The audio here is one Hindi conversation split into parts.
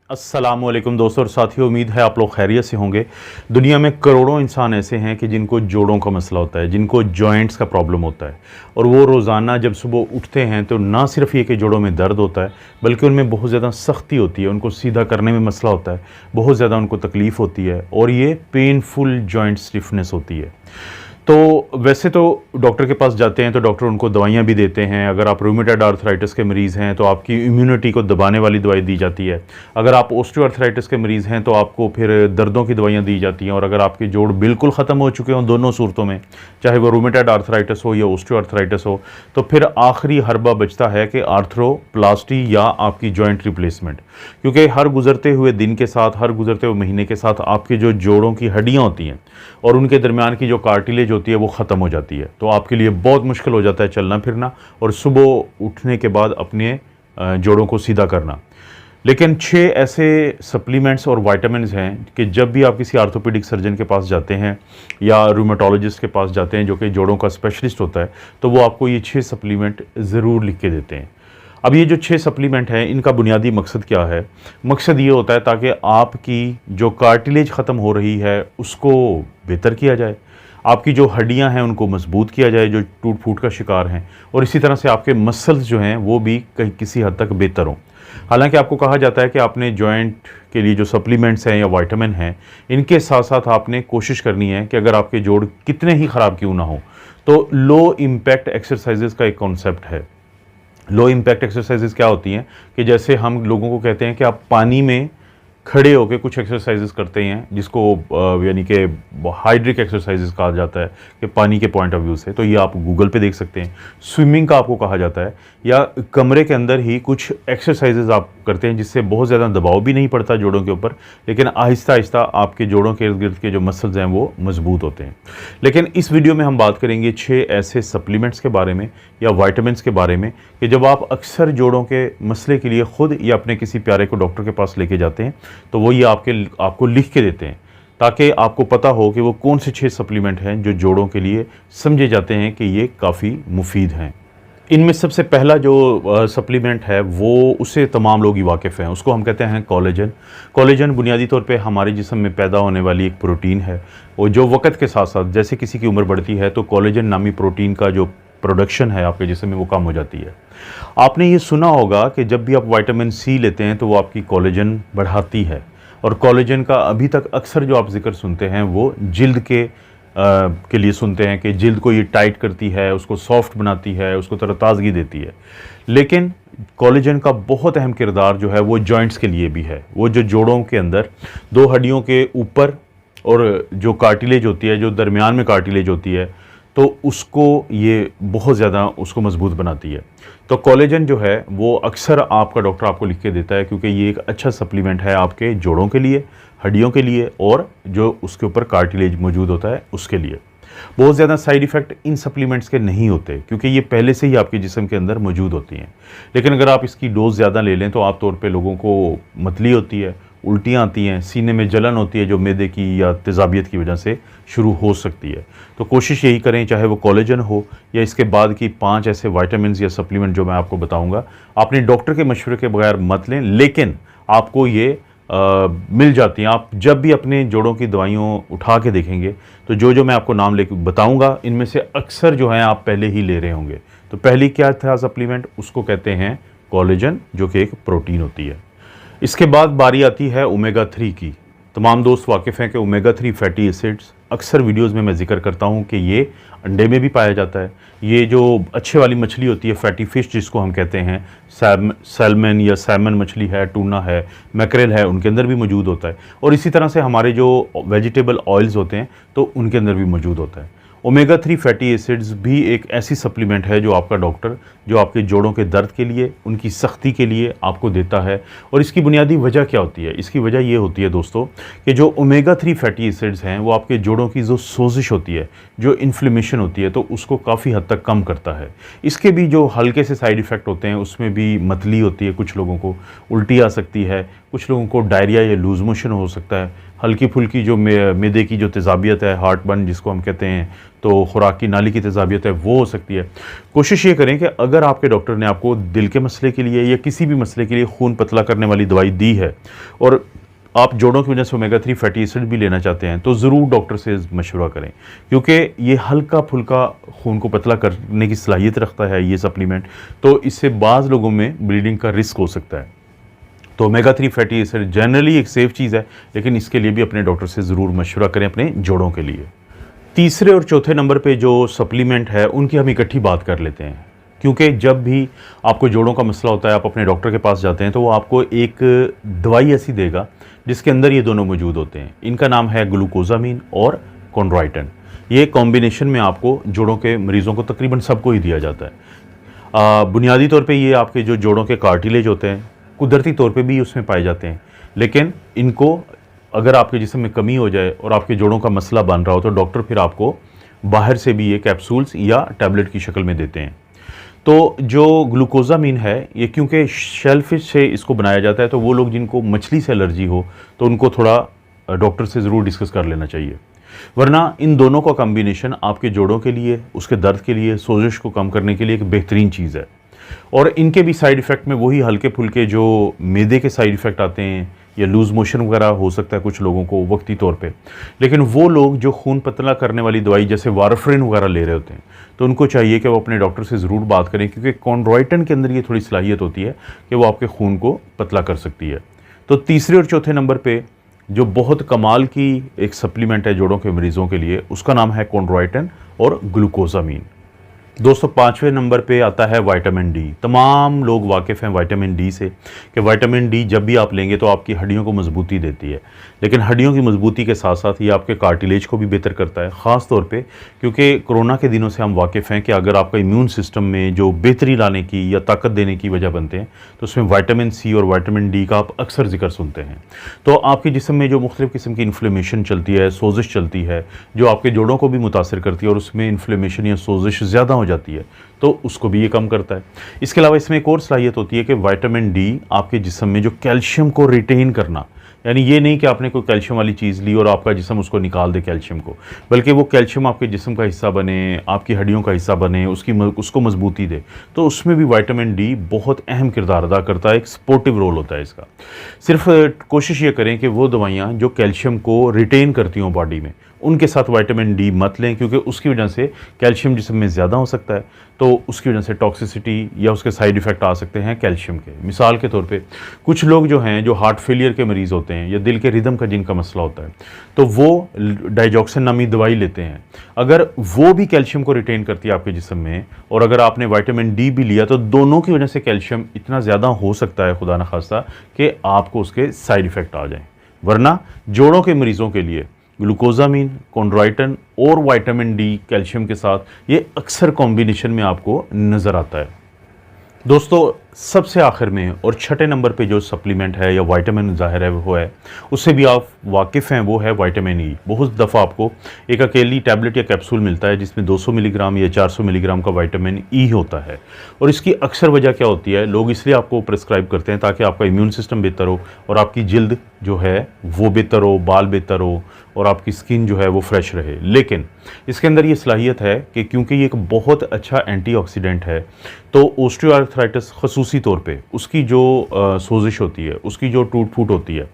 अस्सलामुअलैकुम दोस्तों और साथियों, उम्मीद है आप लोग खैरियत से होंगे। दुनिया में करोड़ों इंसान ऐसे हैं कि जिनको जोड़ों का मसला होता है, जिनको जॉइंट्स का प्रॉब्लम होता है और वो रोज़ाना जब सुबह उठते हैं तो ना सिर्फ ये कि जोड़ों में दर्द होता है बल्कि उनमें बहुत ज़्यादा सख्ती होती है, उनको सीधा करने में मसला होता है, बहुत ज़्यादा उनको तकलीफ़ होती है और ये पेनफुल जॉइंट स्टिफनेस होती है। तो वैसे तो डॉक्टर के पास जाते हैं तो डॉक्टर उनको दवाइयाँ भी देते हैं। अगर आप रूमेटॉइड आर्थराइटिस के मरीज़ हैं तो आपकी इम्यूनिटी को दबाने वाली दवाई दी जाती है। अगर आप ऑस्टियोआर्थराइटिस के मरीज़ हैं तो आपको फिर दर्दों की दवाइयाँ दी जाती हैं। और अगर आपके जोड़ बिल्कुल ख़त्म हो चुके हों दोनों सूरतों में, चाहे वो रूमेटॉइड आर्थराइटिस हो या ऑस्टियोआर्थराइटिस हो, तो फिर आखिरी हरबा बचता है कि आर्थरोप्लास्टी या आपकी जॉइंट रिप्लेसमेंट। क्योंकि हर गुजरते हुए दिन के साथ, हर गुजरते हुए महीने के साथ आपके जो जोड़ों की हड्डियाँ होती हैं और उनके दरमियान की जो कार्टिलेज होती है वो ख़त्म हो जाती है। तो आपके लिए बहुत मुश्किल हो जाता है चलना फिरना और सुबह उठने के बाद अपने जोड़ों को सीधा करना। लेकिन 6 ऐसे सप्लीमेंट्स और विटामिन्स हैं कि जब भी आप किसी आर्थोपेडिक सर्जन के पास जाते हैं या रूमेटोलॉजिस्ट के पास जाते हैं जो कि जोड़ों का स्पेशलिस्ट होता है, तो वो आपको ये 6 सप्लीमेंट ज़रूर लिख के देते हैं। अब ये जो 6 सप्लीमेंट हैं, इनका बुनियादी मकसद क्या है? मकसद ये होता है ताकि आपकी जो कार्टिलेज ख़त्म हो रही है उसको बेहतर किया जाए, आपकी जो हड्डियां हैं उनको मजबूत किया जाए जो टूट फूट का शिकार हैं, और इसी तरह से आपके मसल्स जो हैं वो भी कहीं किसी हद तक बेहतर हों। हालांकि आपको कहा जाता है कि आपने जॉइंट के लिए जो सप्लीमेंट्स हैं या विटामिन हैं, इनके साथ साथ आपने कोशिश करनी है कि अगर आपके जोड़ कितने ही ख़राब क्यों ना हो, तो लो इम्पैक्ट एक्सरसाइजेज का एक कॉन्सेप्ट है। लो इम्पैक्ट एक्सरसाइजेज क्या होती हैं कि जैसे हम लोगों को कहते हैं कि आप पानी में खड़े होकर कुछ एक्सरसाइजेज करते हैं, जिसको यानी कि हाइड्रिक एक्सरसाइजेज कहा जाता है कि पानी के पॉइंट ऑफ व्यू से, तो ये आप गूगल पे देख सकते हैं। स्विमिंग का आपको कहा जाता है, या कमरे के अंदर ही कुछ एक्सरसाइजेज आप करते हैं जिससे बहुत ज़्यादा दबाव भी नहीं पड़ता जोड़ों के ऊपर, लेकिन आहिस्ता आहिस्ता आपके जोड़ों के इर्द गिर्द के जो मसल्स हैं वो मजबूत होते हैं। लेकिन इस वीडियो में हम बात करेंगे 6 ऐसे सप्लीमेंट्स के बारे में या वाइटामिन्स के बारे में कि जब आप अक्सर जोड़ों के मसले के लिए खुद या अपने किसी प्यारे को डॉक्टर के पास लेके जाते हैं तो वो ये आपको लिख के देते हैं ताकि आपको पता हो कि वो कौन से 6 सप्लीमेंट हैं जो जोड़ों के लिए समझे जाते हैं कि ये काफ़ी मुफीद हैं। इनमें सबसे पहला जो सप्लीमेंट है वो उससे तमाम लोग ही वाकिफ़ हैं, उसको हम कहते हैं कोलेजन। कोलेजन बुनियादी तौर पे हमारे जिस्म में पैदा होने वाली एक प्रोटीन है और जो वक्त के साथ साथ जैसे किसी की उम्र बढ़ती है तो कोलेजन नामी प्रोटीन का जो प्रोडक्शन है आपके जिस्म में वो कम हो जाती है। आपने ये सुना होगा कि जब भी आप विटामिन सी लेते हैं तो वो आपकी कोलेजन बढ़ाती है, और कोलेजन का अभी तक अक्सर जो आप जिक्र सुनते हैं वो जिल्द के लिए सुनते हैं कि जिल्द को ये टाइट करती है, उसको सॉफ्ट बनाती है, उसको तरोताज़गी देती है। लेकिन कोलेजन का बहुत अहम किरदार जो है वो जॉइंट्स के लिए भी है। वो जो जोड़ों के अंदर दो हड्डियों के ऊपर और जो कार्टिलेज होती है, जो दरमियान में कार्टिलेज होती है, तो उसको ये बहुत ज़्यादा उसको मजबूत बनाती है। तो कोलेजन जो है वो अक्सर आपका डॉक्टर आपको लिख के देता है क्योंकि ये एक अच्छा सप्लीमेंट है आपके जोड़ों के लिए, हड्डियों के लिए और जो उसके ऊपर कार्टिलेज मौजूद होता है उसके लिए। बहुत ज़्यादा साइड इफ़ेक्ट इन सप्लीमेंट्स के नहीं होते क्योंकि ये पहले से ही आपके जिस्म के अंदर मौजूद होती हैं। लेकिन अगर आप इसकी डोज़ ज़्यादा ले लें तो आम तौर पे लोगों को मतली होती है, उल्टियाँ आती हैं, सीने में जलन होती है जो मैदे की या तेज़ाबियत की वजह से शुरू हो सकती है। तो कोशिश यही करें, चाहे वो कोलेजन हो या इसके बाद की 5 ऐसे विटामिन्स या सप्लीमेंट जो मैं आपको बताऊंगा, आपने डॉक्टर के मशवरे के बगैर मत लें, लेकिन आपको ये मिल जाती हैं। आप जब भी अपने जोड़ों की दवाइयों उठा के देखेंगे तो जो मैं आपको नाम लेके बताऊंगा इनमें से अक्सर जो हैं आप पहले ही ले रहे होंगे। तो पहली क्या था सप्लीमेंट, उसको कहते हैं कोलेजन, जो कि एक प्रोटीन होती है। इसके बाद बारी आती है ओमेगा 3 की। तमाम दोस्त वाकिफ़ हैं कि ओमेगा 3 फैटी एसिड्स अक्सर वीडियोस में मैं जिक्र करता हूं कि ये अंडे में भी पाया जाता है। ये जो अच्छे वाली मछली होती है, फैटी फ़िश जिसको हम कहते हैं, सैल्मन या सैमन मछली है, टूना है, मैकरेल है, उनके अंदर भी मौजूद होता है। और इसी तरह से हमारे जो वेजिटेबल ऑयल्स होते हैं तो उनके अंदर भी मौजूद होता है। ओमेगा 3 फैटी एसिड्स भी एक ऐसी सप्लीमेंट है जो आपका डॉक्टर जो आपके जोड़ों के दर्द के लिए, उनकी सख्ती के लिए आपको देता है। और इसकी बुनियादी वजह क्या होती है? इसकी वजह ये होती है दोस्तों कि जो ओमेगा 3 फैटी एसिड्स हैं वो आपके जोड़ों की जो सोजिश होती है, जो इन्फ्लेमेशन होती है, तो उसको काफ़ी हद तक कम करता है। इसके भी जो हल्के से साइड इफ़ेक्ट होते हैं उसमें भी मतली होती है, कुछ लोगों को उल्टी आ सकती है, कुछ लोगों को डायरिया या लूज मोशन हो सकता है, हल्की फुल्की जो मैदे की जो तेज़ाबियत है, हार्ट बर्न जिसको हम कहते हैं, तो खुराक की नाली की तेज़ाबियत है, वो हो सकती है। कोशिश ये करें कि अगर आपके डॉक्टर ने आपको दिल के मसले के लिए या किसी भी मसले के लिए खून पतला करने वाली दवाई दी है और आप जोड़ों की वजह से ओमेगा 3 फैटी एसिड भी लेना चाहते हैं, तो ज़रूर डॉक्टर से मशवरा करें, क्योंकि ये हल्का फुल्का खून को पतला करने की सलाहियत रखता है ये सप्लीमेंट, तो इससे बाज़ लोगों में ब्लीडिंग का रिस्क हो सकता है। तो ओमेगा 3 फैटी एसिड जनरली एक सेफ़ चीज़ है, लेकिन इसके लिए भी अपने डॉक्टर से ज़रूर मशवरा करें अपने जोड़ों के लिए। तीसरे और चौथे नंबर पे जो सप्लीमेंट है उनकी हम इकट्ठी बात कर लेते हैं, क्योंकि जब भी आपको जोड़ों का मसला होता है, आप अपने डॉक्टर के पास जाते हैं, तो वो आपको एक दवाई ऐसी देगा जिसके अंदर ये दोनों मौजूद होते हैं। इनका नाम है ग्लूकोजामीन और कॉन्ड्राइटन। ये कॉम्बिनेशन में आपको जोड़ों के मरीज़ों को तकरीबन सबको ही दिया जाता है। बुनियादी तौर पे ये आपके जो जोड़ों के कार्टिलेज होते हैं, कुदरती तौर पे भी उसमें पाए जाते हैं, लेकिन इनको अगर आपके जिस्म में कमी हो जाए और आपके जोड़ों का मसला बन रहा हो, तो डॉक्टर फिर आपको बाहर से भी ये कैप्सूल्स या टैबलेट की शक्ल में देते हैं। तो जो ग्लूकोजामीन है, ये क्योंकि शेलफिश से इसको बनाया जाता है, तो वो लोग जिनको मछली से एलर्जी हो, तो उनको थोड़ा डॉक्टर से ज़रूर डिस्कस कर लेना चाहिए, वरना इन दोनों का कॉम्बिनेशन आपके जोड़ों के लिए, उसके दर्द के लिए, सोजिश को कम करने के लिए एक बेहतरीन चीज़ है। और इनके भी साइड इफ़ेक्ट में वही हल्के फुल्के जो मैदे के साइड इफ़ेक्ट आते हैं, या लूज़ मोशन वगैरह हो सकता है कुछ लोगों को वक्ती तौर पे, लेकिन वो लोग जो खून पतला करने वाली दवाई जैसे वारफरिन वगैरह ले रहे होते हैं, तो उनको चाहिए कि वो अपने डॉक्टर से ज़रूर बात करें, क्योंकि कॉन्ड्राइटन के अंदर ये थोड़ी सलाहियत होती है कि वो आपके खून को पतला कर सकती है। तो तीसरे और चौथे नंबर पर जो बहुत कमाल की एक सप्लीमेंट है जोड़ों के मरीज़ों के लिए, उसका नाम है कॉन्ड्राइटन और ग्लूकोजामीन। दोस्तों, 5वें नंबर पे आता है विटामिन डी। तमाम लोग वाकिफ़ हैं विटामिन डी से कि विटामिन डी जब भी आप लेंगे तो आपकी हड्डियों को मजबूती देती है, लेकिन हड्डियों की मजबूती के साथ साथ ये आपके कार्टिलेज को भी बेहतर करता है, ख़ास तौर पे क्योंकि कोरोना के दिनों से हम वाकिफ़ हैं कि अगर आपका इम्यून सिस्टम में जो बेहतरी लाने की या ताकत देने की वजह बनते हैं, तो उसमें विटामिन सी और विटामिन डी का आप अक्सर जिक्र सुनते हैं। तो आपके जिस्म में जो मुख्तलिफ़ किस्म की इन्फ्लेमेशन चलती है, सोजिश चलती है, जो आपके जोड़ों को भी मुतासर करती है और उसमें इन्फ्लेमेशन या सोजिश ज़्यादा हो जाती है, तो उसको भी ये कम करता है। इसके अलावा इसमें एक और सलाहियत होती है कि विटामिन डी आपके जिस्म में जो कैल्शियम को रिटेन करना, यानी ये नहीं कि आपने कोई कैल्शियम वाली चीज़ ली और आपका जिस्म उसको निकाल दे कैल्शियम को, बल्कि वो कैल्शियम आपके जिस्म का हिस्सा बने, आपकी हड्डियों का हिस्सा बने, उसको मजबूती दे, तो उसमें भी विटामिन डी बहुत अहम किरदार अदा करता है, एक सपोर्टिव रोल होता है इसका। सिर्फ कोशिश ये करें कि वो दवाइयाँ जो कैल्शियम को रिटेन करती हों बॉडी में, उनके साथ विटामिन डी मत लें, क्योंकि उसकी वजह से कैल्शियम जिस्म में ज़्यादा हो सकता है, तो उसकी वजह से टॉक्सिसिटी या उसके साइड इफ़ेक्ट आ सकते हैं कैल्शियम के। मिसाल के तौर पे कुछ लोग जो हैं, जो हार्ट फेलियर के मरीज़ होते हैं या दिल के रिदम का जिनका मसला होता है, तो वो डाइजॉक्सिन नामी दवाई लेते हैं। अगर वो भी कैल्शियम को रिटेन करती है आपके जिस्म में, और अगर आपने विटामिन डी भी लिया, तो दोनों की वजह से कैल्शियम इतना ज़्यादा हो सकता है खुदा न खास्ता कि आपको उसके साइड इफ़ेक्ट आ जाएँ। वरना जोड़ों के मरीज़ों के लिए ग्लूकोजामीन, कॉन्ड्राइटन और विटामिन डी कैल्शियम के साथ ये अक्सर कॉम्बिनेशन में आपको नज़र आता है। दोस्तों, सबसे आखिर में और छठे नंबर पे जो सप्लीमेंट है या विटामिन ज़ाहिर है वो है, उससे भी आप वाकिफ़ हैं, वो है विटामिन ई। बहुत दफ़ा आपको एक अकेली टैबलेट या कैप्सूल मिलता है जिसमें 200 मिलीग्राम या 400 मिलीग्राम का विटामिन ई होता है, और इसकी अक्सर वजह क्या होती है, लोग इसलिए आपको प्रिस्क्राइब करते हैं ताकि आपका इम्यून सिस्टम बेहतर हो और आपकी जिल्द जो है वो बेहतर हो, बाल बेहतर हो और आपकी स्किन जो है वो फ्रेश रहे। लेकिन इसके अंदर ये सलाहियत है कि क्योंकि ये एक बहुत अच्छा एंटीऑक्सीडेंट है, तो ऑस्टियोआर्थराइटिस खसूसी तौर पे उसकी जो सोजिश होती है, उसकी जो टूट फूट होती है,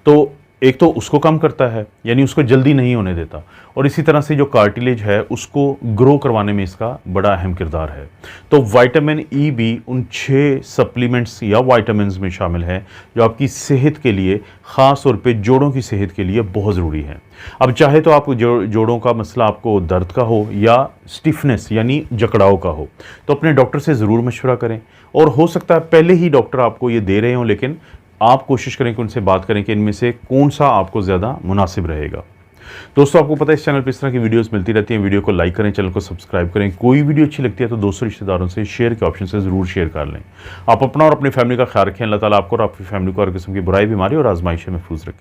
तो एक तो उसको कम करता है, यानी उसको जल्दी नहीं होने देता, और इसी तरह से जो कार्टिलेज है उसको ग्रो करवाने में इसका बड़ा अहम किरदार है। तो विटामिन ई भी उन 6 सप्लीमेंट्स या विटामिन्स में शामिल है जो आपकी सेहत के लिए, ख़ास तौर पे जोड़ों की सेहत के लिए बहुत ज़रूरी है। अब चाहे तो आप जोड़ों का मसला आपको दर्द का हो या स्टिफनेस यानी जकड़ाव का हो, तो अपने डॉक्टर से ज़रूर मशवरा करें, और हो सकता है पहले ही डॉक्टर आपको ये दे रहे हों, लेकिन आप कोशिश करें कि उनसे बात करें कि इनमें से कौन सा आपको ज़्यादा मुनासिब रहेगा। दोस्तों, आपको पता है इस चैनल पर इस तरह की वीडियोस मिलती रहती हैं। वीडियो को लाइक करें, चैनल को सब्सक्राइब करें। कोई वीडियो अच्छी लगती है तो दोस्तों रिश्तेदारों से शेयर के ऑप्शन से ज़रूर शेयर कर लें। आप अपना और अपनी फैमिली का ख्याल रखें। अल्लाह ताला आपको और आपकी फैमिली को हर किस्म की बुराई, बीमारी और आजमाइश से महफूज रखें।